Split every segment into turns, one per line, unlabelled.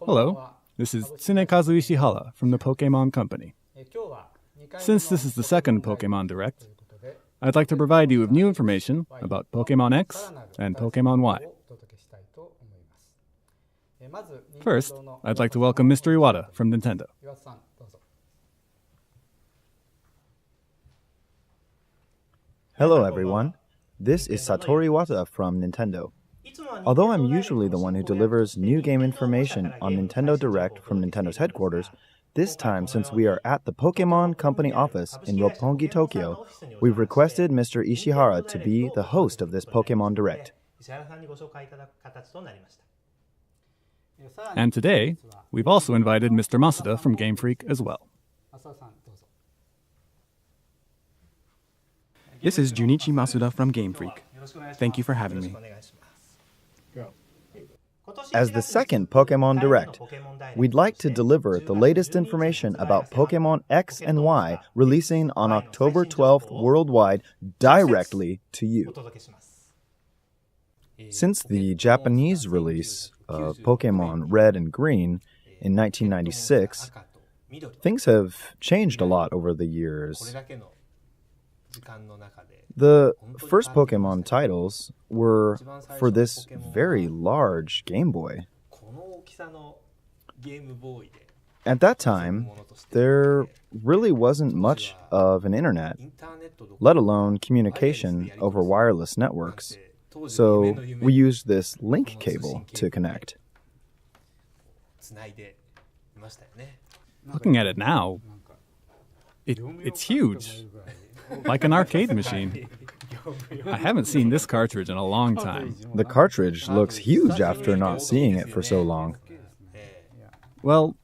Hello, this is Tsunekazu Ishihara from the Pokémon Company. Since this is the second Pokémon Direct, I'd like to provide you with new information about Pokémon X and Pokémon Y. First, I'd like to welcome Mr. Iwata from Nintendo.
Hello everyone, this is Satoru Iwata from Nintendo. Although I'm usually the one who delivers new game information on Nintendo Direct from Nintendo's headquarters, this time, since we are at the Pokémon Company office in Roppongi, Tokyo, we've requested Mr. Ishihara to be the host of this Pokémon Direct.
And today, we've also invited Mr. Masuda from Game Freak as well.
This is Junichi Masuda from Game Freak. Thank you for having me.
As the second Pokémon Direct, we'd like to deliver the latest information about Pokémon X and Y releasing on October 12th worldwide directly to you. Since the Japanese release of Pokémon Red and Green in 1996, things have changed a lot over the years. The first Pokémon titles were for this very large Game Boy. At that time, there really wasn't much of an internet, let alone communication over wireless networks, so we used this link cable to connect.
Looking at it now, it's huge. Like an arcade machine. I haven't seen this cartridge in a long time.
The cartridge looks huge after not seeing it for so long.
Well,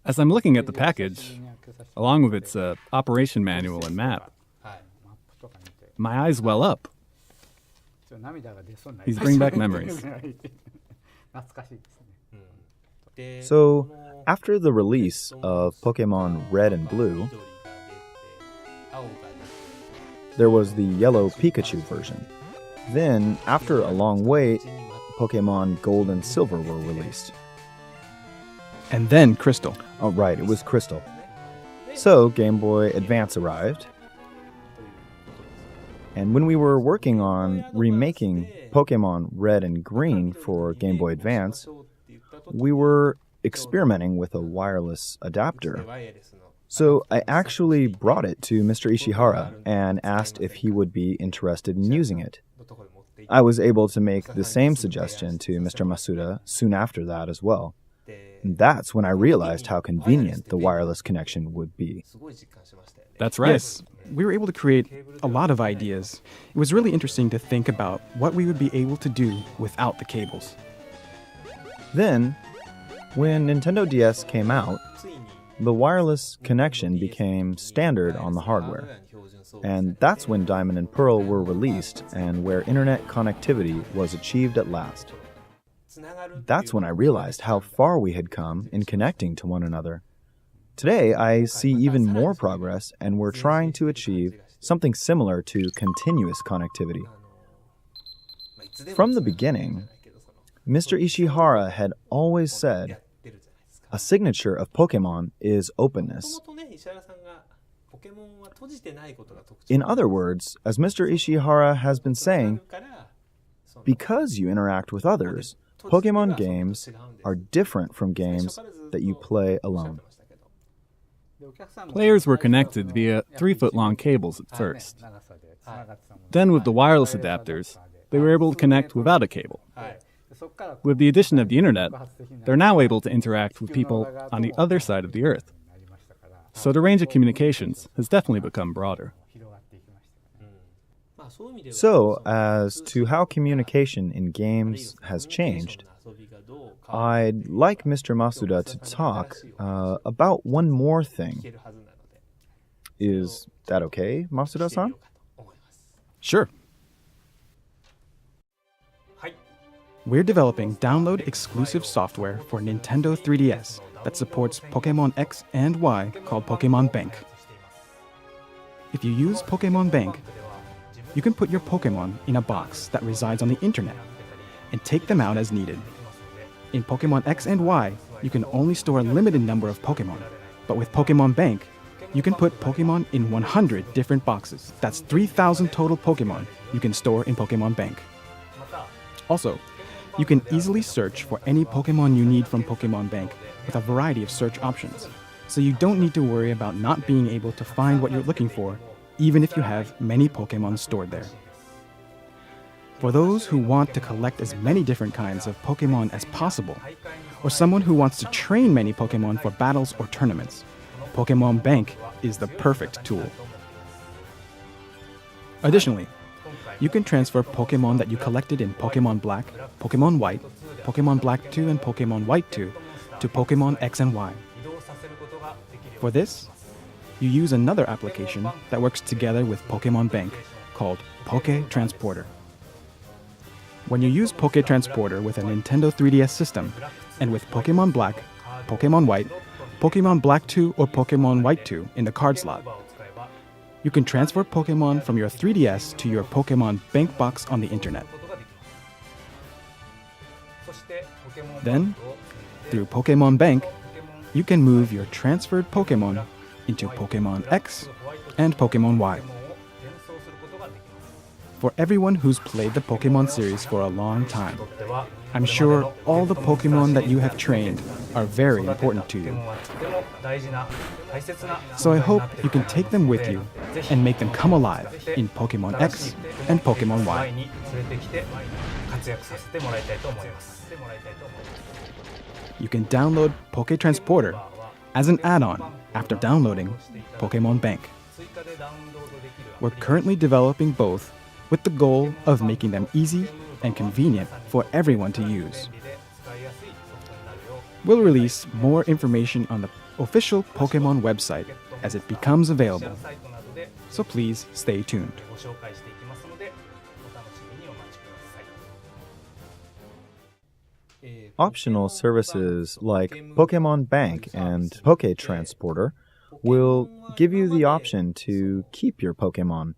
as I'm looking at the package, along with its operation manual and map, my eyes well up. These bring back memories.
So, after the release of Pokémon Red and Blue, there was the yellow Pikachu version. Then, after a long wait, Pokémon Gold and Silver were released.
And then Crystal.
Oh, right, it was Crystal. So, Game Boy Advance arrived. And when we were working on remaking Pokémon Red and Green for Game Boy Advance, we were experimenting with a wireless adapter. So I actually brought it to Mr. Ishihara and asked if he would be interested in using it. I was able to make the same suggestion to Mr. Masuda soon after that as well. And that's when I realized how convenient the wireless connection would be.
That's right.
Yes, we were able to create a lot of ideas. It was really interesting to think about what we would be able to do without the cables.
Then, when Nintendo DS came out, the wireless connection became standard on the hardware. And that's when Diamond and Pearl were released and where internet connectivity was achieved at last. That's when I realized how far we had come in connecting to one another. Today, I see even more progress, and we're trying to achieve something similar to continuous connectivity. From the beginning, Mr. Ishihara had always said, a signature of Pokémon is openness. In other words, as Mr. Ishihara has been saying, because you interact with others, Pokémon games are different from games that you play alone.
Players were connected via 3-foot-long cables at first. Then with the wireless adapters, they were able to connect without a cable. With the addition of the internet, they're now able to interact with people on the other side of the Earth. So the range of communications has definitely become broader.
So, as to how communication in games has changed, I'd like Mr. Masuda to talk about one more thing. Is that okay, Masuda-san?
Sure.
We're developing download-exclusive software for Nintendo 3DS that supports Pokémon X and Y called Pokémon Bank. If you use Pokémon Bank, you can put your Pokémon in a box that resides on the internet and take them out as needed. In Pokemon X and Y, you can only store a limited number of Pokemon. But with Pokemon Bank, you can put Pokemon in 100 different boxes. That's 3,000 total Pokemon you can store in Pokemon Bank. Also, you can easily search for any Pokemon you need from Pokemon Bank with a variety of search options. So you don't need to worry about not being able to find what you're looking for, even if you have many Pokemon stored there. For those who want to collect as many different kinds of Pokemon as possible, or someone who wants to train many Pokemon for battles or tournaments, Pokemon Bank is the perfect tool. Additionally, you can transfer Pokemon that you collected in Pokemon Black, Pokemon White, Pokemon Black 2, and Pokemon White 2 to Pokemon X and Y. For this, you use another application that works together with Pokemon Bank called Poké Transporter. When you use Poké Transporter with a Nintendo 3DS system and with Pokemon Black, Pokemon White, Pokemon Black 2, or Pokemon White 2 in the card slot, you can transfer Pokemon from your 3DS to your Pokemon Bank box on the internet. Then, through Pokemon Bank, you can move your transferred Pokemon into Pokemon X and Pokemon Y. For everyone who's played the Pokemon series for a long time, I'm sure all the Pokemon that you have trained are very important to you. So I hope you can take them with you and make them come alive in Pokemon X and Pokemon Y. You can download Poké Transporter as an add-on after downloading Pokemon Bank. We're currently developing both with the goal of making them easy and convenient for everyone to use. We'll release more information on the official Pokemon website as it becomes available, so please stay tuned.
Optional services like Pokemon Bank and Poké Transporter will give you the option to keep your Pokemon,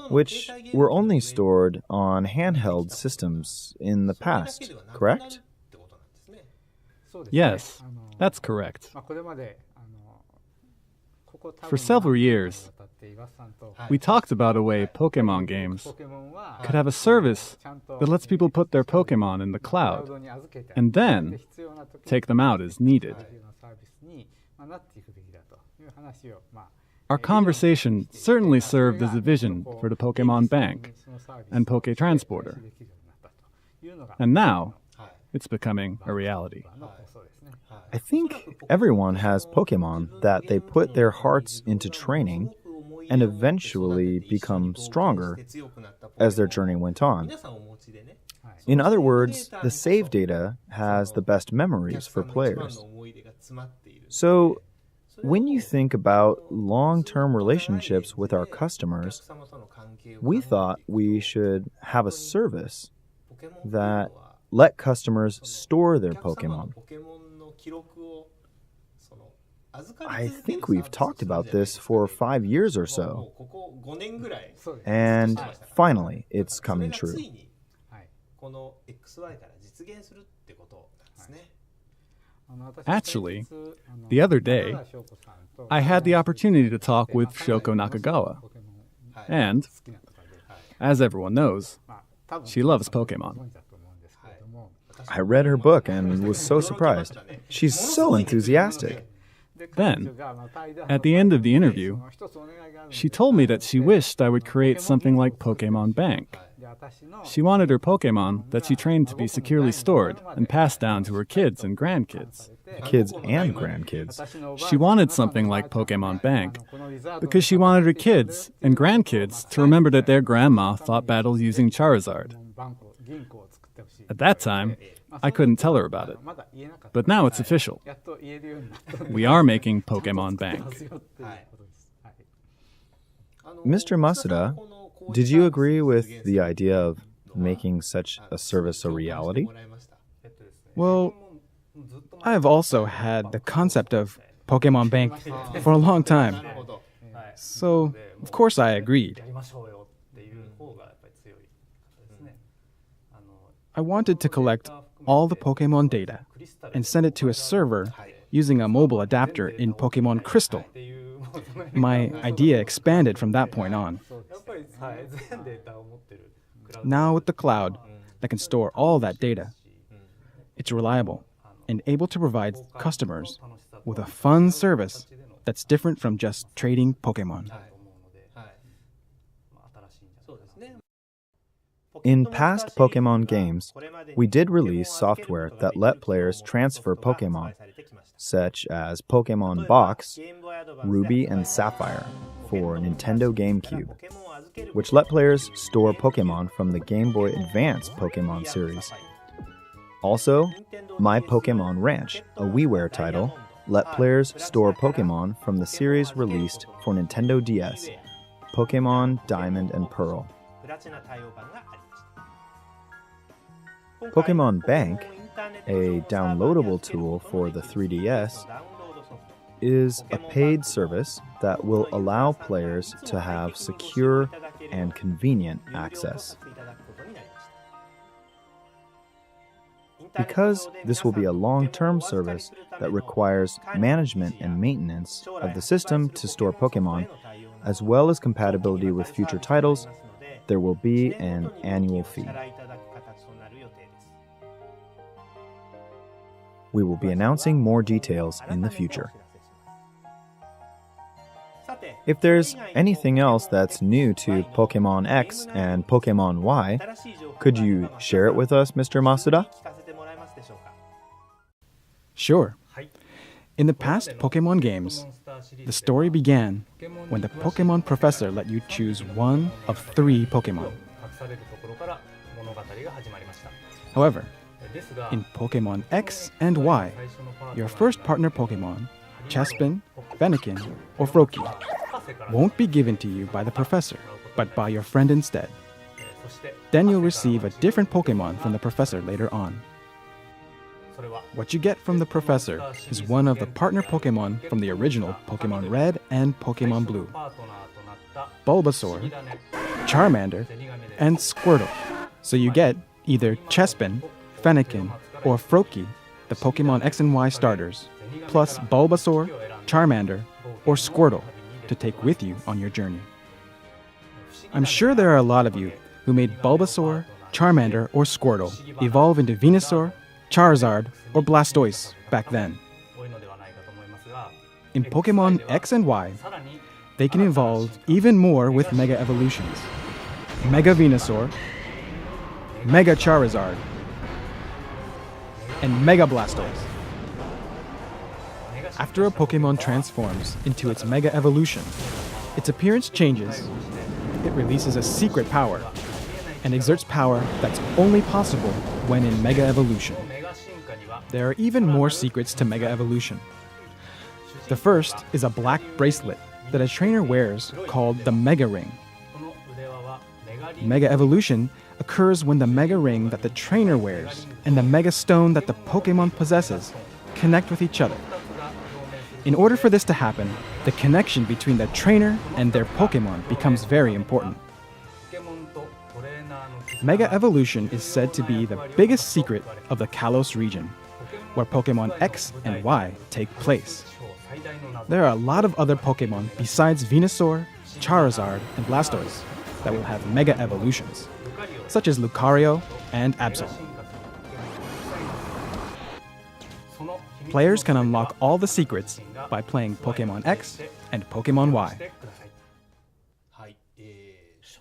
which were only stored on handheld systems in the past, correct?
Yes, that's correct. For several years, we talked about a way Pokemon games could have a service that lets people put their Pokemon in the cloud and then take them out as needed. Our conversation certainly served as a vision for the Pokemon Bank and Poké Transporter. And now, it's becoming a reality.
I think everyone has Pokemon that they put their hearts into training and eventually become stronger as their journey went on. In other words, the save data has the best memories for players. So, when you think about long-term relationships with our customers, we thought we should have a service that let customers store their Pokemon. I think we've talked about this for 5 years or so. And finally, it's coming true.
Actually, the other day, I had the opportunity to talk with Shoko Nakagawa. And, as everyone knows, she loves Pokemon.
I read her book and was so surprised. She's so enthusiastic.
Then, at the end of the interview, she told me that she wished I would create something like Pokemon Bank. She wanted her Pokemon that she trained to be securely stored and passed down to her kids and grandkids.
Kids and grandkids.
She wanted something like Pokemon Bank because she wanted her kids and grandkids to remember that their grandma fought battles using Charizard. At that time, I couldn't tell her about it. But now it's official. We are making Pokemon Bank.
Mr. Masuda, did you agree with the idea of making such a service a reality?
Well, I've also had the concept of Pokemon Bank for a long time. So, of course I agreed. I wanted to collect all the Pokémon data and send it to a server using a mobile adapter in Pokémon Crystal. My idea expanded from that point on. Now with the cloud that can store all that data, it's reliable and able to provide customers with a fun service that's different from just trading Pokémon.
In past Pokémon games, we did release software that let players transfer Pokémon, such as Pokémon Box, Ruby and Sapphire for Nintendo GameCube, which let players store Pokémon from the Game Boy Advance Pokémon series. Also, My Pokémon Ranch, a WiiWare title, let players store Pokémon from the series released for Nintendo DS, Pokémon Diamond and Pearl. Pokémon Bank, a downloadable tool for the 3DS, is a paid service that will allow players to have secure and convenient access. Because this will be a long-term service that requires management and maintenance of the system to store Pokémon, as well as compatibility with future titles, there will be an annual fee. We will be announcing more details in the future. If there's anything else that's new to Pokémon X and Pokémon Y, could you share it with us, Mr. Masuda?
Sure. In the past Pokémon games, the story began when the Pokémon Professor let you choose one of 3 Pokémon. However, in Pokémon X and Y, your first partner Pokémon, Chespin, Fennekin, or Froakie, won't be given to you by the Professor, but by your friend instead. Then you'll receive a different Pokémon from the Professor later on. What you get from the Professor is one of the partner Pokémon from the original Pokémon Red and Pokémon Blue: Bulbasaur, Charmander, and Squirtle. So you get either Chespin, Fennekin, or Froakie, the Pokémon X and Y starters, plus Bulbasaur, Charmander, or Squirtle to take with you on your journey. I'm sure there are a lot of you who made Bulbasaur, Charmander, or Squirtle evolve into Venusaur, Charizard, or Blastoise back then. In Pokémon X and Y, they can evolve even more with Mega Evolutions: Mega Venusaur, Mega Charizard, and Mega Blastoise. After a Pokémon transforms into its Mega Evolution, its appearance changes, it releases a secret power, and exerts power that's only possible when in Mega Evolution. There are even more secrets to Mega Evolution. The first is a black bracelet that a trainer wears called the Mega Ring. Mega Evolution occurs when the Mega Ring that the trainer wears and the Mega Stone that the Pokémon possesses connect with each other. In order for this to happen, the connection between the trainer and their Pokémon becomes very important. Mega Evolution is said to be the biggest secret of the Kalos region, where Pokémon X and Y take place. There are a lot of other Pokémon besides Venusaur, Charizard, and Blastoise that will have Mega Evolutions, such as Lucario and Absol. Players can unlock all the secrets by playing Pokémon X and Pokémon Y.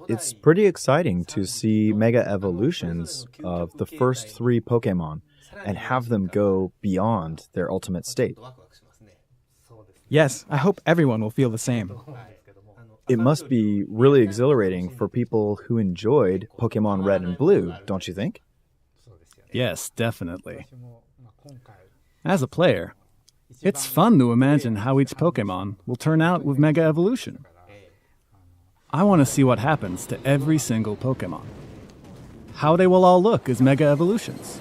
It's pretty exciting to see Mega Evolutions of the first 3 Pokémon and have them go beyond their ultimate state.
Yes, I hope everyone will feel the same.
It must be really exhilarating for people who enjoyed Pokémon Red and Blue, don't you think?
Yes, definitely. As a player, it's fun to imagine how each Pokémon will turn out with Mega Evolution. I want to see what happens to every single Pokémon. How they will all look as Mega Evolutions.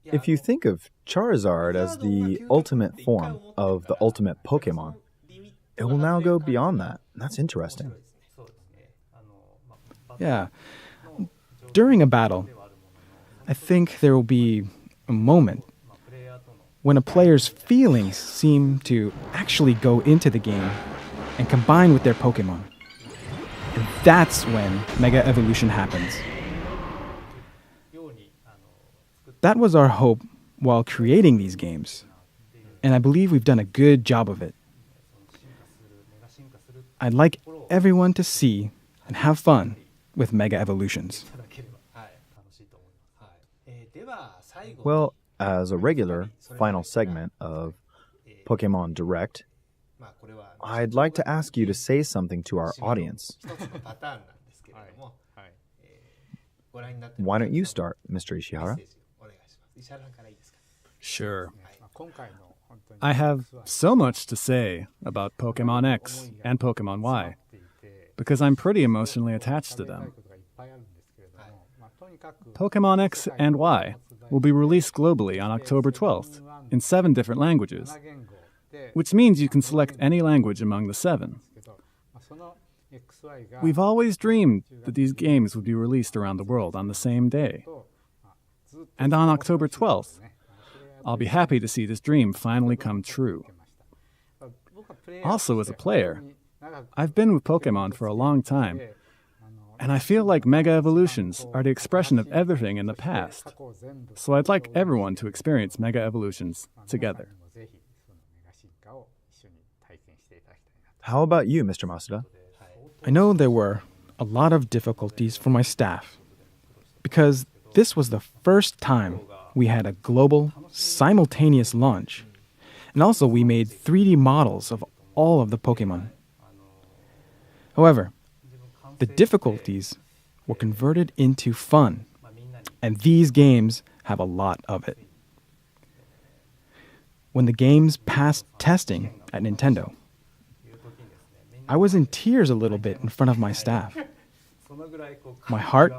If you think of Charizard as the ultimate form of the ultimate Pokémon, it will now go beyond that. That's interesting.
Yeah. during a battle, I think there will be a moment when a player's feelings seem to actually go into the game and combine with their Pokemon. And that's when Mega Evolution happens. That was our hope while creating these games, and I believe we've done a good job of it. I'd like everyone to see and have fun with Mega Evolutions.
Well, as a regular final segment of Pokémon Direct, I'd like to ask you to say something to our audience. Why don't you start, Mr. Ishihara?
Sure. I have so much to say about Pokémon X and Pokémon Y, because I'm pretty emotionally attached to them. Pokémon X and Y will be released globally on October 12th in 7 different languages, which means you can select any language among the 7. We've always dreamed that these games would be released around the world on the same day. And on October 12th, I'll be happy to see this dream finally come true. Also, as a player, I've been with Pokémon for a long time, and I feel like Mega Evolutions are the expression of everything in the past. So I'd like everyone to experience Mega Evolutions together.
How about you, Mr. Masuda?
I know there were a lot of difficulties for my staff, because this was the first time we had a global, simultaneous launch. And also we made 3D models of all of the Pokemon. However, the difficulties were converted into fun, and these games have a lot of it. When the games passed testing at Nintendo, I was in tears a little bit in front of my staff. My heart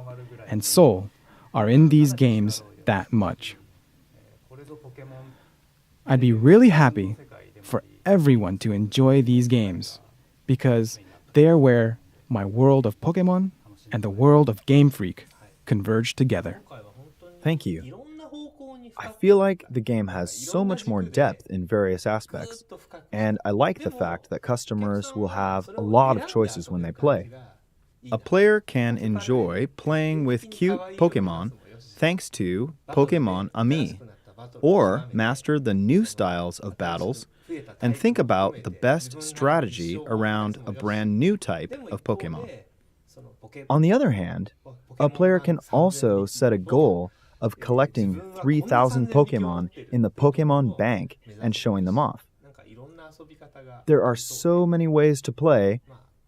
and soul are in these games that much. I'd be really happy for everyone to enjoy these games, because they are where my world of Pokemon and the world of Game Freak converge together.
Thank you. I feel like the game has so much more depth in various aspects, and I like the fact that customers will have a lot of choices when they play. A player can enjoy playing with cute Pokemon thanks to Pokémon Ami, or master the new styles of battles and think about the best strategy around a brand new type of Pokemon. On the other hand, a player can also set a goal of collecting 3,000 Pokemon in the Pokémon Bank and showing them off. There are so many ways to play,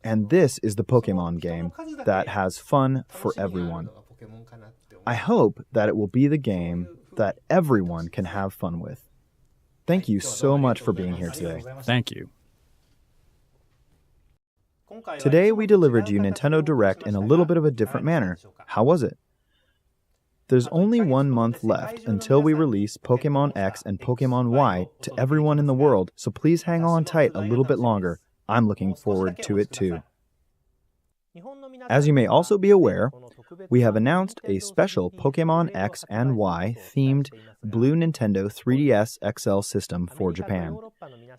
and this is the Pokemon game that has fun for everyone. I hope that it will be the game that everyone can have fun with. Thank you so much for being here today.
Thank you.
Today we delivered you Nintendo Direct in a little bit of a different manner. How was it? There's only 1 month left until we release Pokémon X and Pokémon Y to everyone in the world, so please hang on tight a little bit longer. I'm looking forward to it too. As you may also be aware, we have announced a special Pokémon X and Y themed Blue Nintendo 3DS XL system for Japan.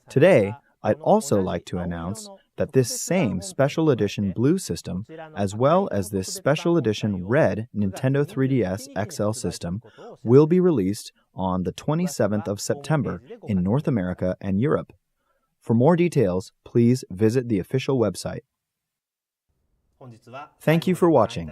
Today, I'd also like to announce that this same special edition Blue system, as well as this special edition Red Nintendo 3DS XL system, will be released on the 27th of September in North America and Europe. For more details, please visit the official website. Thank you for watching.